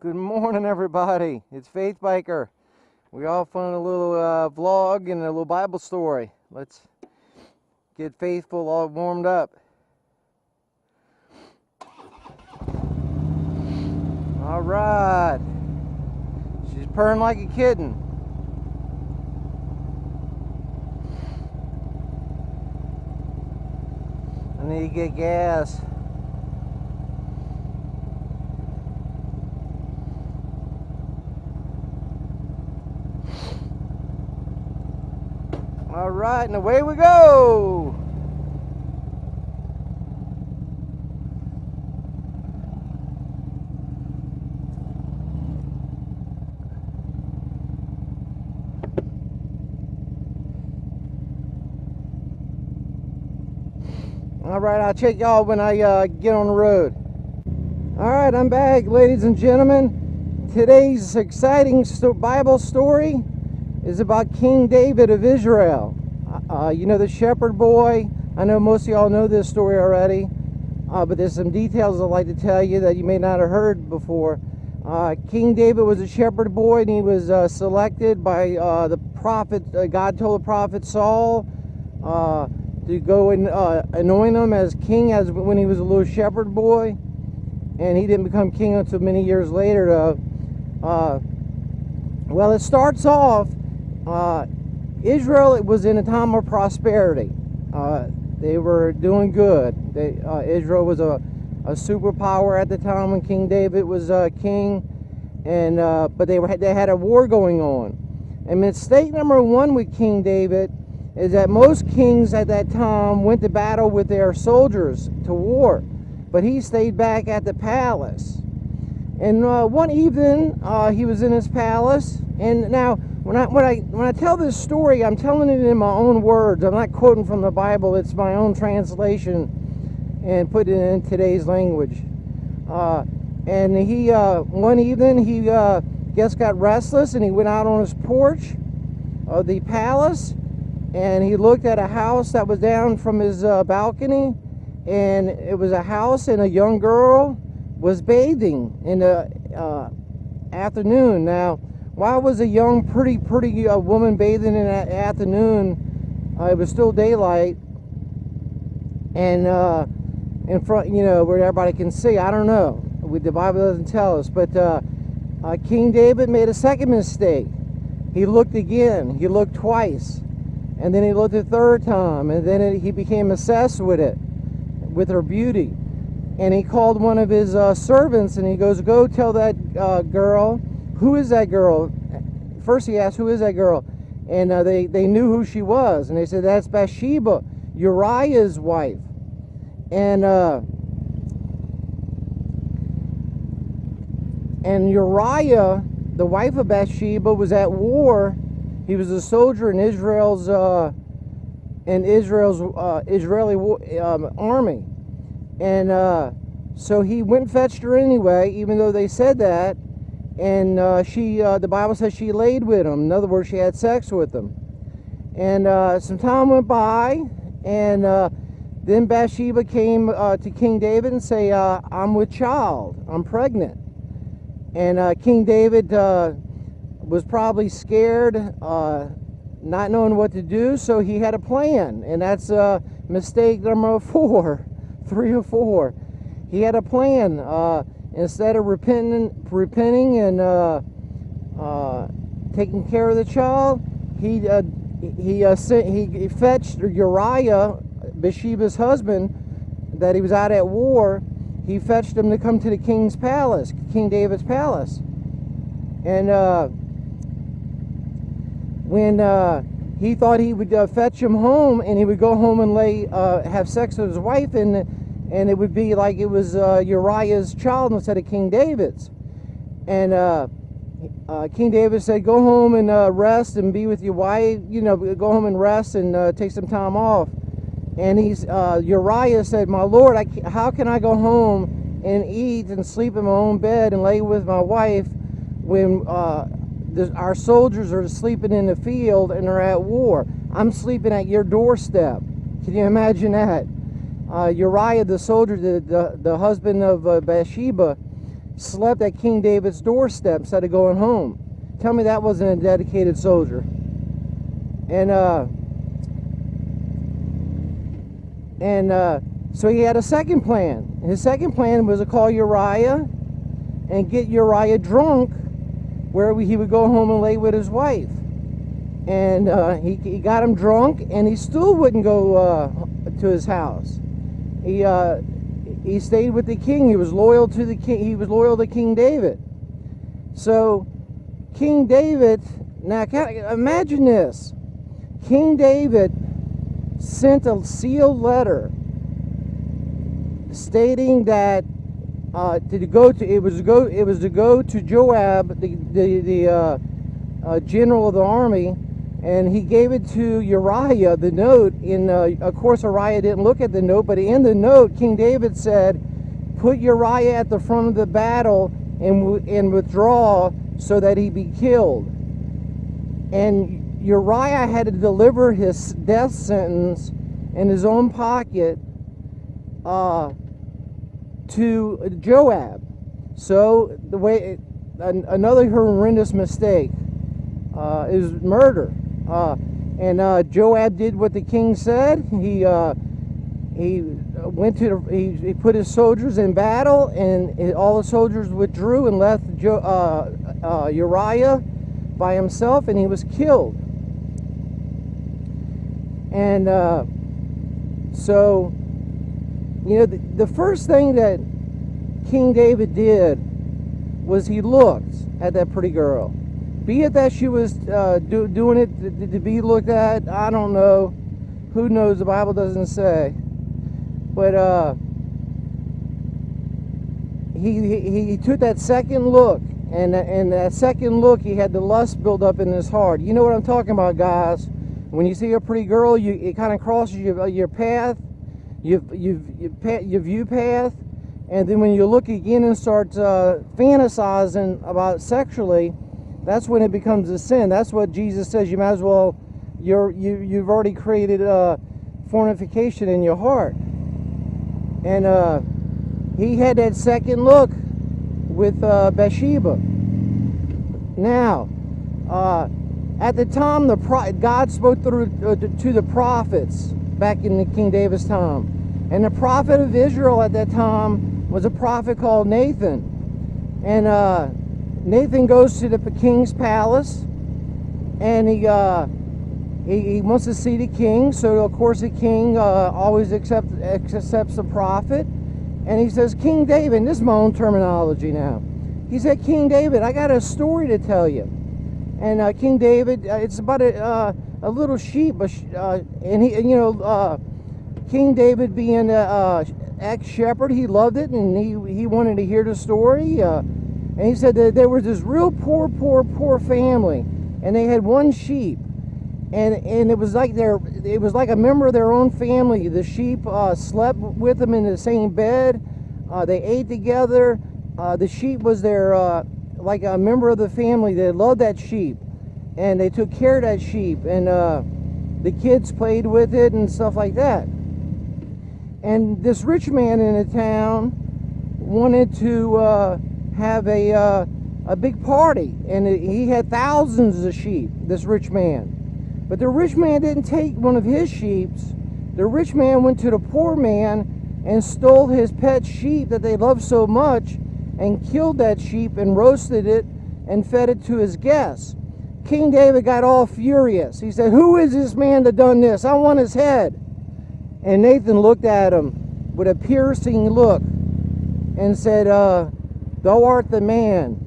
Good morning, everybody. It's Faith Biker. We all found a little vlog and a little Bible story. Let's get Faithful all warmed up. All right. She's purring like a kitten. I need to get gas. All right, and away we go. All right, I'll check y'all when I get on the road. All right, I'm back, ladies and gentlemen. Today's exciting Bible story is about King David of Israel. You know, the shepherd boy. I know most of y'all know this story already, but there's some details I'd like to tell you that you may not have heard before. King David was a shepherd boy, and he was selected by the prophet. God told the prophet Saul to go and anoint him as king when he was a little shepherd boy, and he didn't become king until many years later, though. Well, it starts off. Israel was in a time of prosperity. They were doing good. Israel was a superpower at the time when King David was king, and but they had a war going on. And mistake number one with King David is that most kings at that time went to battle with their soldiers to war, but he stayed back at the palace. And one evening, he was in his palace, and now when I tell this story, I'm telling it in my own words. I'm not quoting from the Bible. It's my own translation and put it in today's language. And he one evening he just got restless, and he went out on his porch of the palace, and he looked at a house that was down from his balcony, and it was a house, and a young girl was bathing in the afternoon. Now, why was a young, pretty woman bathing in the afternoon? It was still daylight, and in front, you know, where everybody can see. I don't know. The Bible doesn't tell us. But King David made a second mistake. He looked again. He looked twice, and then he looked a third time, and then he became obsessed with it, with her beauty. And he called one of his servants, and he goes, "Go tell that girl." Who is that girl? First he asked, who is that girl? And they knew who she was. And they said, that's Bathsheba, Uriah's wife. And Uriah, the wife of Bathsheba, was at war. He was a soldier in Israel's Israeli army. And so he went and fetched her anyway, even though they said that. And the Bible says she laid with him. In other words, she had sex with him. And some time went by, and then Bathsheba came to King David and say, I'm with child. I'm pregnant. And King David was probably scared, not knowing what to do, so he had a plan. And that's mistake number 4, 3 or 4. He had a plan. Instead of repenting and taking care of the child, he fetched Uriah, Bathsheba's husband, that he was out at war. He fetched him to come to the king's palace, King David's palace. And when he thought he would fetch him home, and he would go home and have sex with his wife, and it would be like it was Uriah's child instead of King David's. And King David said, go home and rest and be with your wife. You know, go home and rest and take some time off. And Uriah said, my Lord, how can I go home and eat and sleep in my own bed and lay with my wife when our soldiers are sleeping in the field and are at war? I'm sleeping at your doorstep. Can you imagine that? Uriah, the soldier, the husband of Bathsheba, slept at King David's doorstep instead of going home. Tell me that wasn't a dedicated soldier. So he had a second plan. His second plan was to call Uriah and get Uriah drunk, where he would go home and lay with his wife. And he got him drunk, and he still wouldn't go to his house. He stayed with the king. He was loyal to the king. He was loyal to King David. So King David, now imagine this. King David sent a sealed letter stating that it was to go to Joab, the general of the army, and he gave it to Uriah, the note. Of course, Uriah didn't look at the note, but in the note, King David said, "Put Uriah at the front of the battle and withdraw so that he be killed." And Uriah had to deliver his death sentence in his own pocket to Joab. So another horrendous mistake is murder. Joab did what the king said. He put his soldiers in battle, and all the soldiers withdrew and left Uriah by himself, and he was killed. And so, you know, the first thing that King David did was he looked at that pretty girl. Be it that she was doing it to be looked at, I don't know. Who knows? The Bible doesn't say. But he took that second look, and that second look, he had the lust build up in his heart. You know what I'm talking about, guys? When you see a pretty girl, it kind of crosses your path, your view path, and then when you look again and start fantasizing about sexually, that's when it becomes a sin. That's what Jesus says. You might as well, you've already created fornication in your heart. And he had that second look with Bathsheba. Now, at the time, God spoke through to the prophets back in the King David's time. And the prophet of Israel at that time was a prophet called Nathan. And Nathan goes to the king's palace, and he wants to see the king. So of course the king always accepts the prophet, and he says, "King David," and this is my own terminology now. He said, "King David, I got a story to tell you." And King David, it's about a little sheep, King David being an ex-shepherd, he loved it, and he wanted to hear the story. And he said that there was this real poor family, and they had one sheep, and it was like a member of their own family. The sheep slept with them in the same bed. They ate together. The sheep was their like a member of the family. They loved that sheep, and they took care of that sheep, and the kids played with it and stuff like that. And this rich man in the town wanted to have a big party, and he had thousands of sheep, this rich man. But the rich man didn't take one of his sheep. The rich man went to the poor man and stole his pet sheep that they loved so much, and killed that sheep and roasted it and fed it to his guests. King David got all furious. He said, "Who is this man that done this? I want his head." And Nathan looked at him with a piercing look and said, "Thou art the man."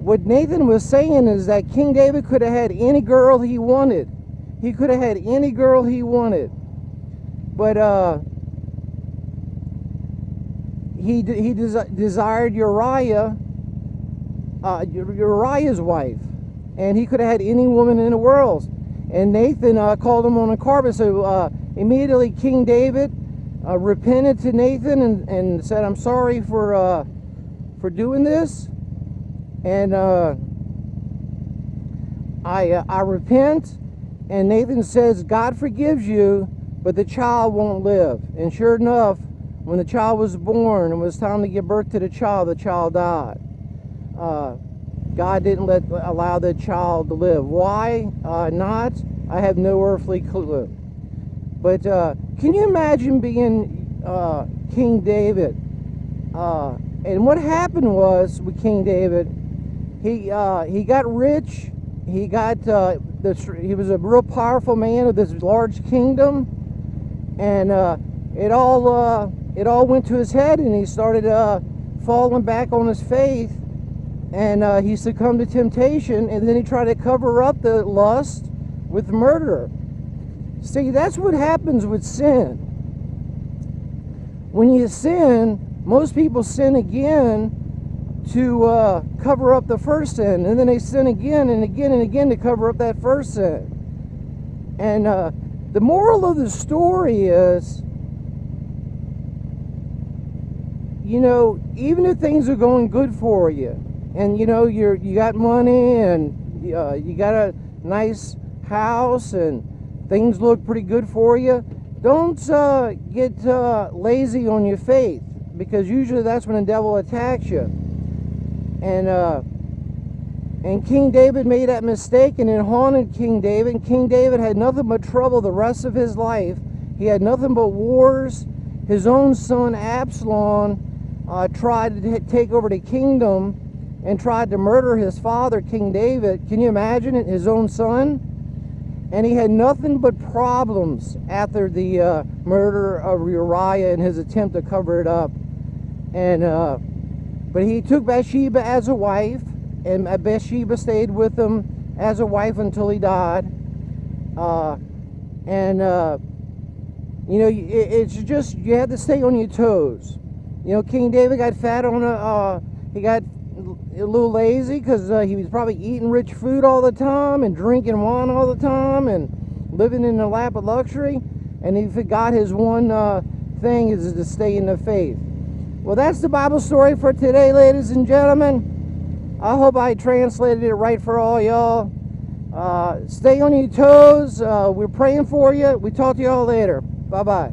What Nathan was saying is that King David could have had any girl he wanted. He could have had any girl he wanted. But he desired Uriah's wife, and he could have had any woman in the world. And Nathan called him on a carpet. So immediately King David repented to Nathan and said, "I'm sorry for doing this, and I repent." And Nathan says, "God forgives you, but the child won't live." And sure enough, when the child was born and it was time to give birth to the child died. God didn't allow the child to live. Why not? I have no earthly clue. But can you imagine being King David? And what happened was with King David, he got rich. He was a real powerful man of this large kingdom, and it all went to his head, and he started falling back on his faith, and he succumbed to temptation, and then he tried to cover up the lust with murder. See, that's what happens with sin. When you sin, most people sin again to cover up the first sin, and then they sin again and again and again to cover up that first sin. And the moral of the story is, you know, even if things are going good for you, and you know you got money and you got a nice house and things look pretty good for you, don't get lazy on your faith, because usually that's when the devil attacks you. And King David made that mistake, and it haunted King David. And King David had nothing but trouble the rest of his life. He had nothing but wars. His own son Absalom tried to take over the kingdom and tried to murder his father, King David. Can you imagine it? His own son? And he had nothing but problems after the murder of Uriah and his attempt to cover it up. But he took Bathsheba as a wife, and Bathsheba stayed with him as a wife until he died. You know, it's just, you have to stay on your toes. You know, King David got fat on he got a little lazy because he was probably eating rich food all the time and drinking wine all the time and living in the lap of luxury, and he forgot his one thing is to stay in the faith. Well, that's the Bible story for today, ladies and gentlemen. I hope I translated it right for all y'all. Stay on your toes. We're praying for you. We talk to y'all later. Bye-bye.